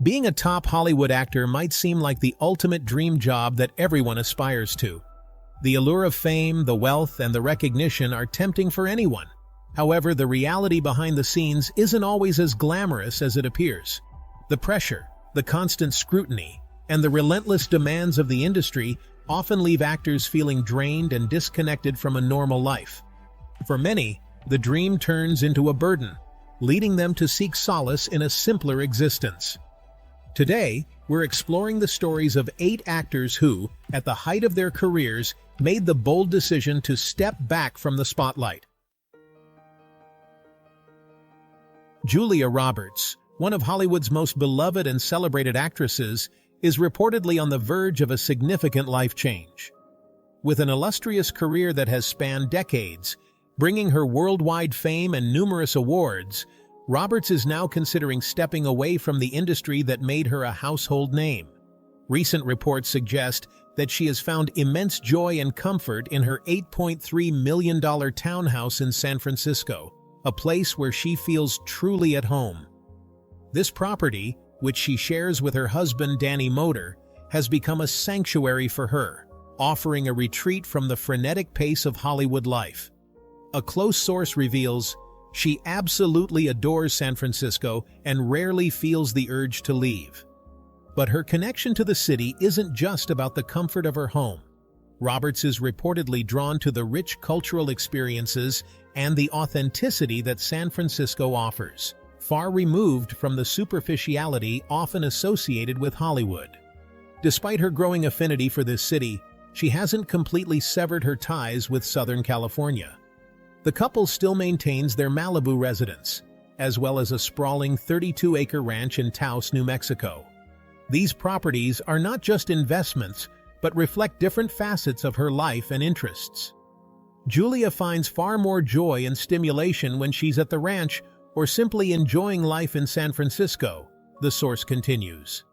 Being a top Hollywood actor might seem like the ultimate dream job that everyone aspires to. The allure of fame, the wealth, and the recognition are tempting for anyone. However, the reality behind the scenes isn't always as glamorous as it appears. The pressure, the constant scrutiny, and the relentless demands of the industry often leave actors feeling drained and disconnected from a normal life. For many, the dream turns into a burden, leading them to seek solace in a simpler existence. Today, we're exploring the stories of 8 actors who, at the height of their careers, made the bold decision to step back from the spotlight. Julia Roberts, one of Hollywood's most beloved and celebrated actresses, is reportedly on the verge of a significant life change. With an illustrious career that has spanned decades, bringing her worldwide fame and numerous awards, Roberts is now considering stepping away from the industry that made her a household name. Recent reports suggest that she has found immense joy and comfort in her $8.3 million townhouse in San Francisco, a place where she feels truly at home. This property, which she shares with her husband Danny Moder, has become a sanctuary for her, offering a retreat from the frenetic pace of Hollywood life. A close source reveals she absolutely adores San Francisco and rarely feels the urge to leave. But her connection to the city isn't just about the comfort of her home. Roberts is reportedly drawn to the rich cultural experiences and the authenticity that San Francisco offers, far removed from the superficiality often associated with Hollywood. Despite her growing affinity for this city, she hasn't completely severed her ties with Southern California. The couple still maintains their Malibu residence, as well as a sprawling 32-acre ranch in Taos, New Mexico. These properties are not just investments, but reflect different facets of her life and interests. Julia finds far more joy and stimulation when she's at the ranch or simply enjoying life in San Francisco, the source continues.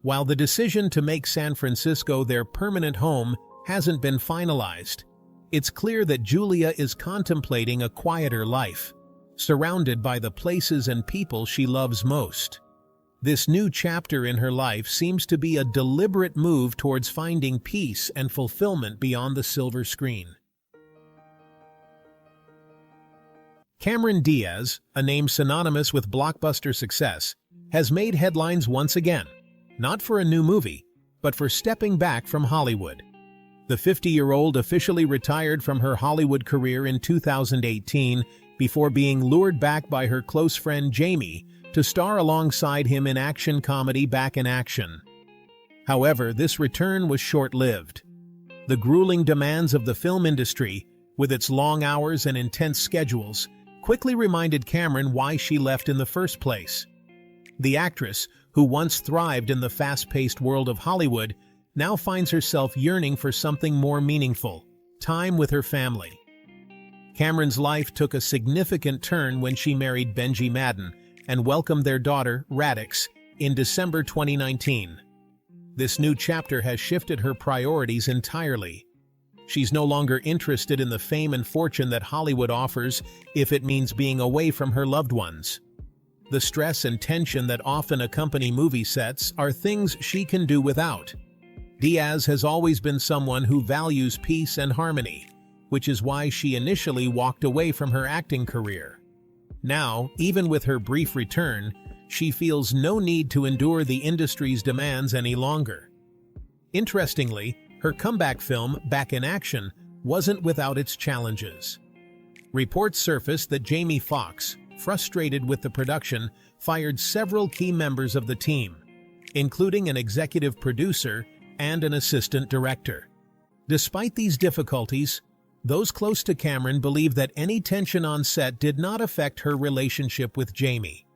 While the decision to make San Francisco their permanent home hasn't been finalized, it's clear that Julia is contemplating a quieter life, surrounded by the places and people she loves most. This new chapter in her life seems to be a deliberate move towards finding peace and fulfillment beyond the silver screen. Cameron Diaz, a name synonymous with blockbuster success, has made headlines once again, not for a new movie, but for stepping back from Hollywood. The 50-year-old officially retired from her Hollywood career in 2018 before being lured back by her close friend Jamie to star alongside him in action comedy Back in Action. However, this return was short-lived. The grueling demands of the film industry, with its long hours and intense schedules, quickly reminded Cameron why she left in the first place. The actress, who once thrived in the fast-paced world of Hollywood, now finds herself yearning for something more meaningful, time with her family. Cameron's life took a significant turn when she married Benji Madden and welcomed their daughter, Radix, in December 2019. This new chapter has shifted her priorities entirely. She's no longer interested in the fame and fortune that Hollywood offers if it means being away from her loved ones. The stress and tension that often accompany movie sets are things she can do without. Diaz has always been someone who values peace and harmony, which is why she initially walked away from her acting career. Now, even with her brief return, she feels no need to endure the industry's demands any longer. Interestingly, her comeback film, Back in Action, wasn't without its challenges. Reports surfaced that Jamie Foxx, frustrated with the production, fired several key members of the team, including an executive producer and an assistant director. Despite these difficulties, those close to Cameron believe that any tension on set did not affect her relationship with Jamie.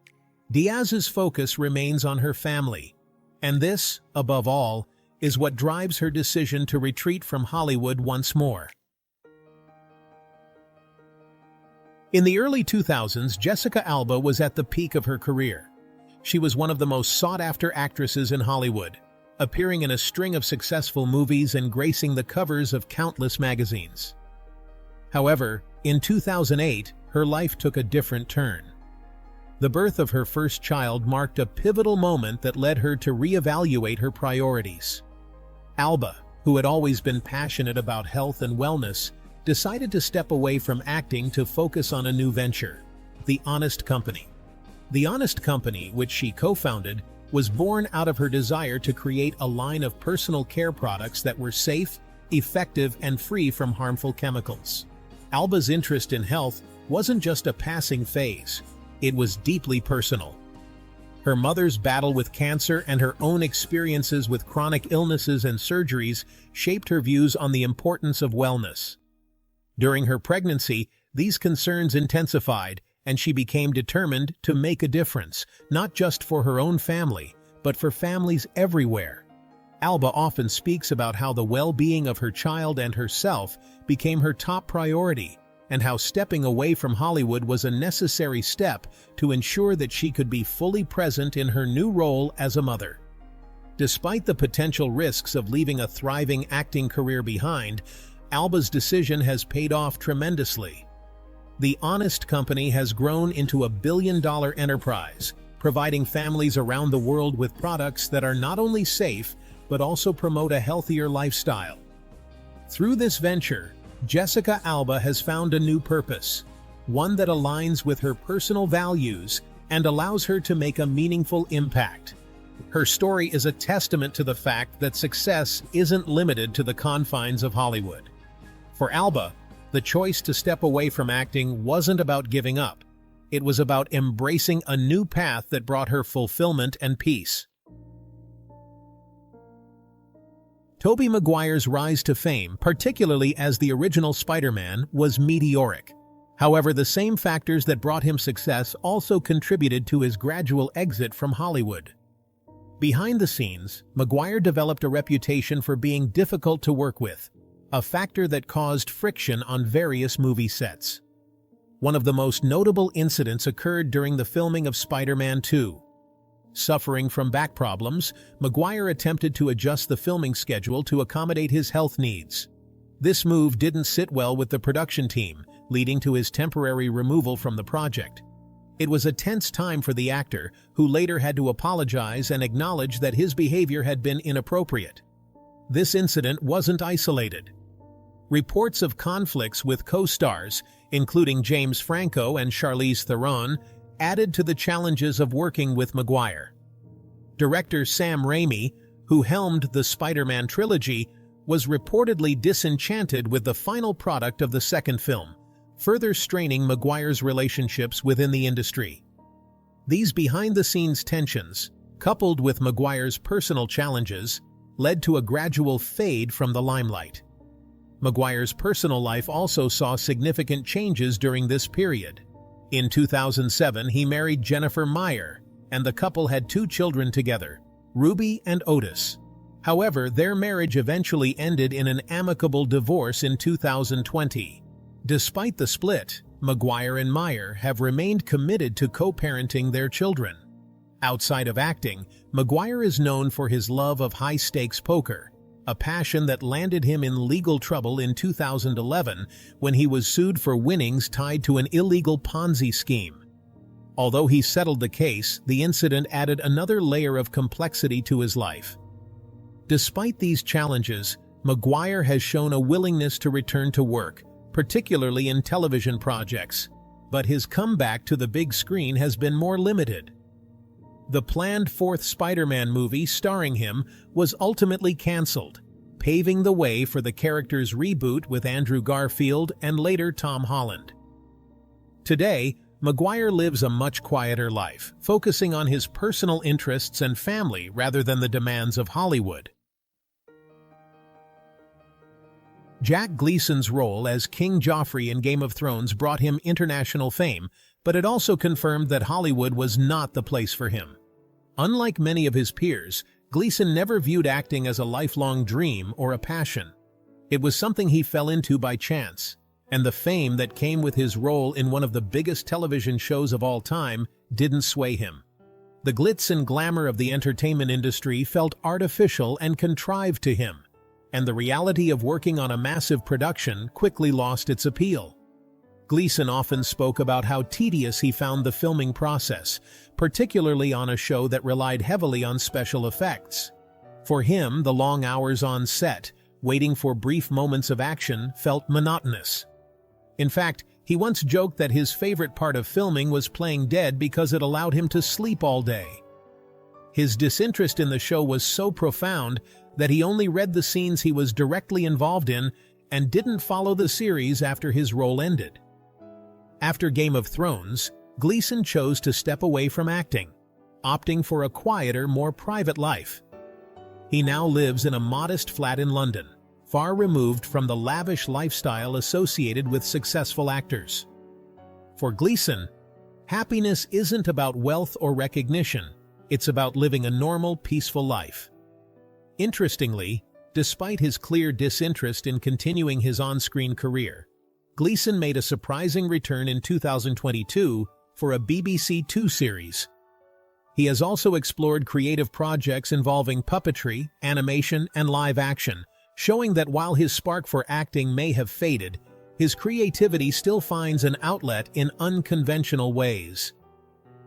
Diaz's focus remains on her family, and this, above all, is what drives her decision to retreat from Hollywood once more. In the early 2000s, Jessica Alba was at the peak of her career. She was one of the most sought-after actresses in Hollywood, appearing in a string of successful movies and gracing the covers of countless magazines. However, in 2008, her life took a different turn. The birth of her first child marked a pivotal moment that led her to reevaluate her priorities. Alba, who had always been passionate about health and wellness, decided to step away from acting to focus on a new venture, The Honest Company. The Honest Company, which she co-founded, was born out of her desire to create a line of personal care products that were safe, effective, and free from harmful chemicals. Alba's interest in health wasn't just a passing phase, it was deeply personal. Her mother's battle with cancer and her own experiences with chronic illnesses and surgeries shaped her views on the importance of wellness. During her pregnancy, these concerns intensified, and she became determined to make a difference, not just for her own family, but for families everywhere. Alba often speaks about how the well-being of her child and herself became her top priority, and how stepping away from Hollywood was a necessary step to ensure that she could be fully present in her new role as a mother. Despite the potential risks of leaving a thriving acting career behind, Alba's decision has paid off tremendously. The Honest Company has grown into a billion-dollar enterprise, providing families around the world with products that are not only safe, but also promote a healthier lifestyle. Through this venture, Jessica Alba has found a new purpose, one that aligns with her personal values and allows her to make a meaningful impact. Her story is a testament to the fact that success isn't limited to the confines of Hollywood. For Alba, the choice to step away from acting wasn't about giving up. It was about embracing a new path that brought her fulfillment and peace. Tobey Maguire's rise to fame, particularly as the original Spider-Man, was meteoric. However, the same factors that brought him success also contributed to his gradual exit from Hollywood. Behind the scenes, Maguire developed a reputation for being difficult to work with, a factor that caused friction on various movie sets. One of the most notable incidents occurred during the filming of Spider-Man 2. Suffering from back problems, Maguire attempted to adjust the filming schedule to accommodate his health needs. This move didn't sit well with the production team, leading to his temporary removal from the project. It was a tense time for the actor, who later had to apologize and acknowledge that his behavior had been inappropriate. This incident wasn't isolated. Reports of conflicts with co-stars, including James Franco and Charlize Theron, added to the challenges of working with Maguire. Director Sam Raimi, who helmed the Spider-Man trilogy, was reportedly disenchanted with the final product of the second film, further straining Maguire's relationships within the industry. These behind-the-scenes tensions, coupled with Maguire's personal challenges, led to a gradual fade from the limelight. Maguire's personal life also saw significant changes during this period. In 2007, he married Jennifer Meyer, and the couple had 2 children together, Ruby and Otis. However, their marriage eventually ended in an amicable divorce in 2020. Despite the split, Maguire and Meyer have remained committed to co-parenting their children. Outside of acting, Maguire is known for his love of high-stakes poker, a passion that landed him in legal trouble in 2011 when he was sued for winnings tied to an illegal Ponzi scheme. Although he settled the case, the incident added another layer of complexity to his life. Despite these challenges, Maguire has shown a willingness to return to work, particularly in television projects, but his comeback to the big screen has been more limited. The planned 4th Spider-Man movie starring him was ultimately canceled, paving the way for the character's reboot with Andrew Garfield and later Tom Holland. Today, Maguire lives a much quieter life, focusing on his personal interests and family rather than the demands of Hollywood. Jack Gleeson's role as King Joffrey in Game of Thrones brought him international fame, but it also confirmed that Hollywood was not the place for him. Unlike many of his peers, Gleeson never viewed acting as a lifelong dream or a passion. It was something he fell into by chance, and the fame that came with his role in one of the biggest television shows of all time didn't sway him. The glitz and glamour of the entertainment industry felt artificial and contrived to him, and the reality of working on a massive production quickly lost its appeal. Gleeson often spoke about how tedious he found the filming process, particularly on a show that relied heavily on special effects. For him, the long hours on set, waiting for brief moments of action, felt monotonous. In fact, he once joked that his favorite part of filming was playing dead because it allowed him to sleep all day. His disinterest in the show was so profound that he only read the scenes he was directly involved in and didn't follow the series after his role ended. After Game of Thrones, Gleeson chose to step away from acting, opting for a quieter, more private life. He now lives in a modest flat in London, far removed from the lavish lifestyle associated with successful actors. For Gleeson, happiness isn't about wealth or recognition, it's about living a normal, peaceful life. Interestingly, despite his clear disinterest in continuing his on-screen career, Gleeson made a surprising return in 2022 for a BBC Two series. He has also explored creative projects involving puppetry, animation, and live action, showing that while his spark for acting may have faded, his creativity still finds an outlet in unconventional ways.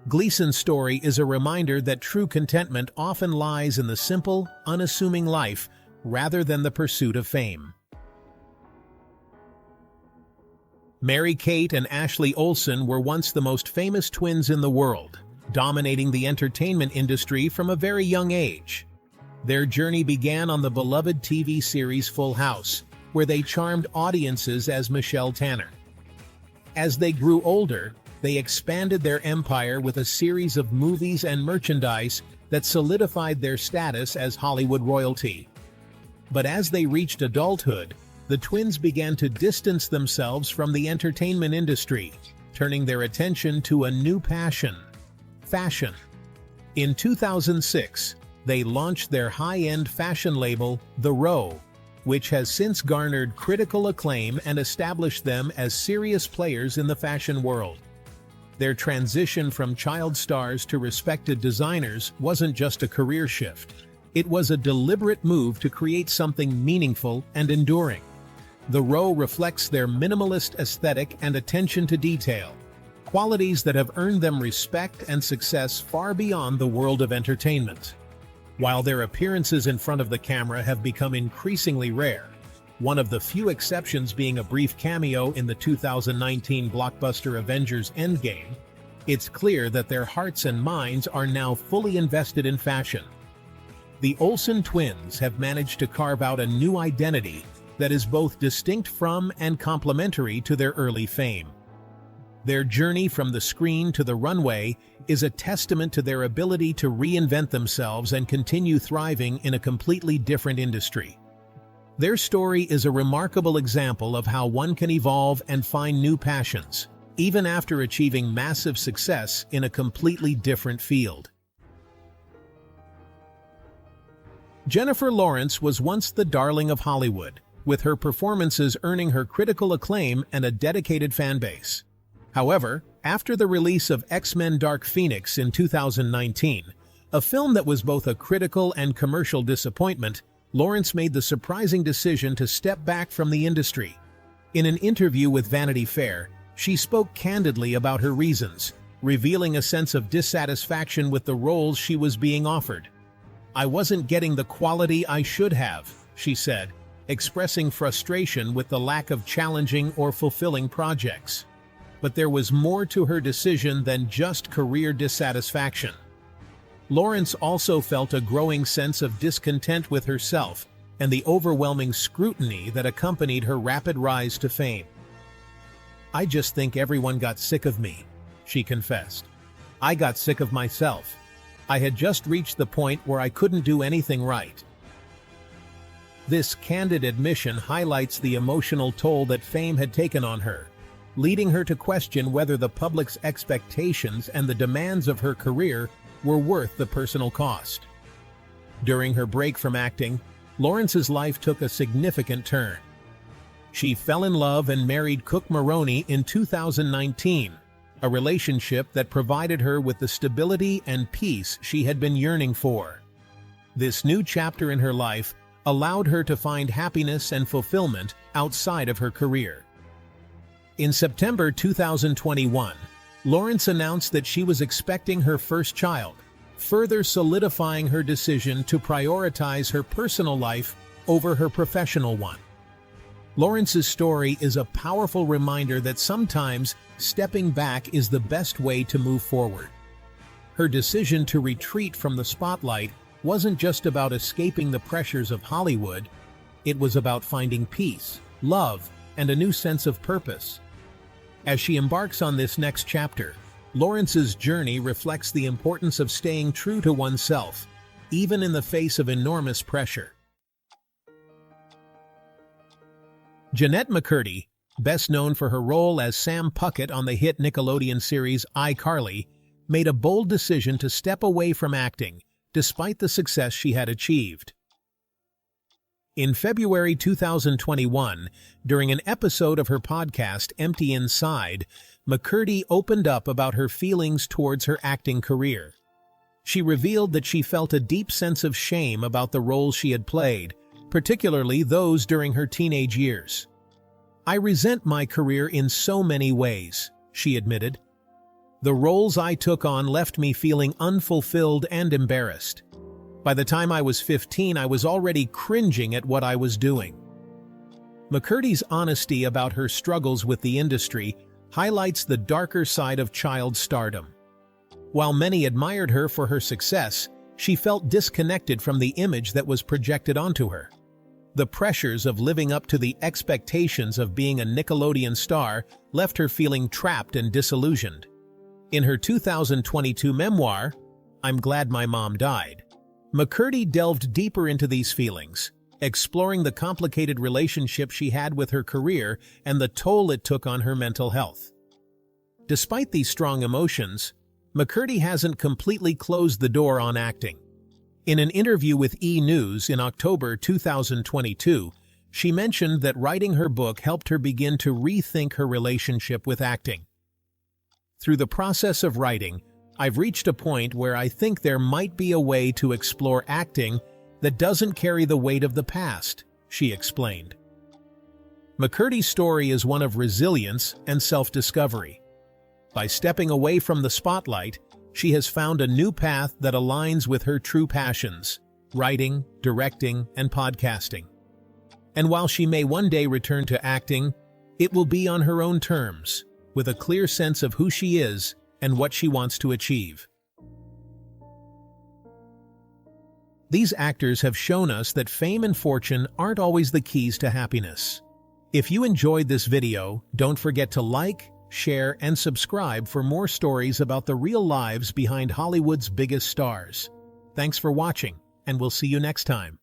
Gleeson's story is a reminder that true contentment often lies in the simple, unassuming life rather than the pursuit of fame. Mary-Kate and Ashley Olsen were once the most famous twins in the world, dominating the entertainment industry from a very young age. Their journey began on the beloved TV series Full House, where they charmed audiences as Michelle Tanner. As they grew older, they expanded their empire with a series of movies and merchandise that solidified their status as Hollywood royalty. But as they reached adulthood, the twins began to distance themselves from the entertainment industry, turning their attention to a new passion: fashion. In 2006, they launched their high-end fashion label, The Row, which has since garnered critical acclaim and established them as serious players in the fashion world. Their transition from child stars to respected designers wasn't just a career shift. It was a deliberate move to create something meaningful and enduring. The Row reflects their minimalist aesthetic and attention to detail, qualities that have earned them respect and success far beyond the world of entertainment. While their appearances in front of the camera have become increasingly rare, one of the few exceptions being a brief cameo in the 2019 blockbuster Avengers Endgame, it's clear that their hearts and minds are now fully invested in fashion. The Olsen Twins have managed to carve out a new identity that is both distinct from and complementary to their early fame. Their journey from the screen to the runway is a testament to their ability to reinvent themselves and continue thriving in a completely different industry. Their story is a remarkable example of how one can evolve and find new passions, even after achieving massive success in a completely different field. Jennifer Lawrence was once the darling of Hollywood, with her performances earning her critical acclaim and a dedicated fan base. However, after the release of X-Men Dark Phoenix in 2019, a film that was both a critical and commercial disappointment, Lawrence made the surprising decision to step back from the industry. In an interview with Vanity Fair, she spoke candidly about her reasons, revealing a sense of dissatisfaction with the roles she was being offered. "I wasn't getting the quality I should have," she said, expressing frustration with the lack of challenging or fulfilling projects. But there was more to her decision than just career dissatisfaction. Lawrence also felt a growing sense of discontent with herself and the overwhelming scrutiny that accompanied her rapid rise to fame. "I just think everyone got sick of me," she confessed. "I got sick of myself. I had just reached the point where I couldn't do anything right." This candid admission highlights the emotional toll that fame had taken on her, leading her to question whether the public's expectations and the demands of her career were worth the personal cost. During her break from acting, Lawrence's life took a significant turn. She fell in love and married Cook Maroney in 2019, a relationship that provided her with the stability and peace she had been yearning for. This new chapter in her life allowed her to find happiness and fulfillment outside of her career. In September 2021, Lawrence announced that she was expecting her first child, further solidifying her decision to prioritize her personal life over her professional one. Lawrence's story is a powerful reminder that sometimes stepping back is the best way to move forward. Her decision to retreat from the spotlight wasn't just about escaping the pressures of Hollywood, it was about finding peace, love, and a new sense of purpose. As she embarks on this next chapter, Lawrence's journey reflects the importance of staying true to oneself, even in the face of enormous pressure. Jennette McCurdy, best known for her role as Sam Puckett on the hit Nickelodeon series iCarly, made a bold decision to step away from acting, despite the success she had achieved. In February 2021, during an episode of her podcast Empty Inside, McCurdy opened up about her feelings towards her acting career. She revealed that she felt a deep sense of shame about the roles she had played, particularly those during her teenage years. "I resent my career in so many ways," she admitted. "The roles I took on left me feeling unfulfilled and embarrassed. By the time I was 15, I was already cringing at what I was doing." McCurdy's honesty about her struggles with the industry highlights the darker side of child stardom. While many admired her for her success, she felt disconnected from the image that was projected onto her. The pressures of living up to the expectations of being a Nickelodeon star left her feeling trapped and disillusioned. In her 2022 memoir, I'm Glad My Mom Died, McCurdy delved deeper into these feelings, exploring the complicated relationship she had with her career and the toll it took on her mental health. Despite these strong emotions, McCurdy hasn't completely closed the door on acting. In an interview with E! News in October 2022, she mentioned that writing her book helped her begin to rethink her relationship with acting. "Through the process of writing, I've reached a point where I think there might be a way to explore acting that doesn't carry the weight of the past," she explained. McCurdy's story is one of resilience and self-discovery. By stepping away from the spotlight, she has found a new path that aligns with her true passions: writing, directing, and podcasting. And while she may one day return to acting, it will be on her own terms, with a clear sense of who she is and what she wants to achieve. These actors have shown us that fame and fortune aren't always the keys to happiness. If you enjoyed this video, don't forget to like, share, and subscribe for more stories about the real lives behind Hollywood's biggest stars. Thanks for watching, and we'll see you next time.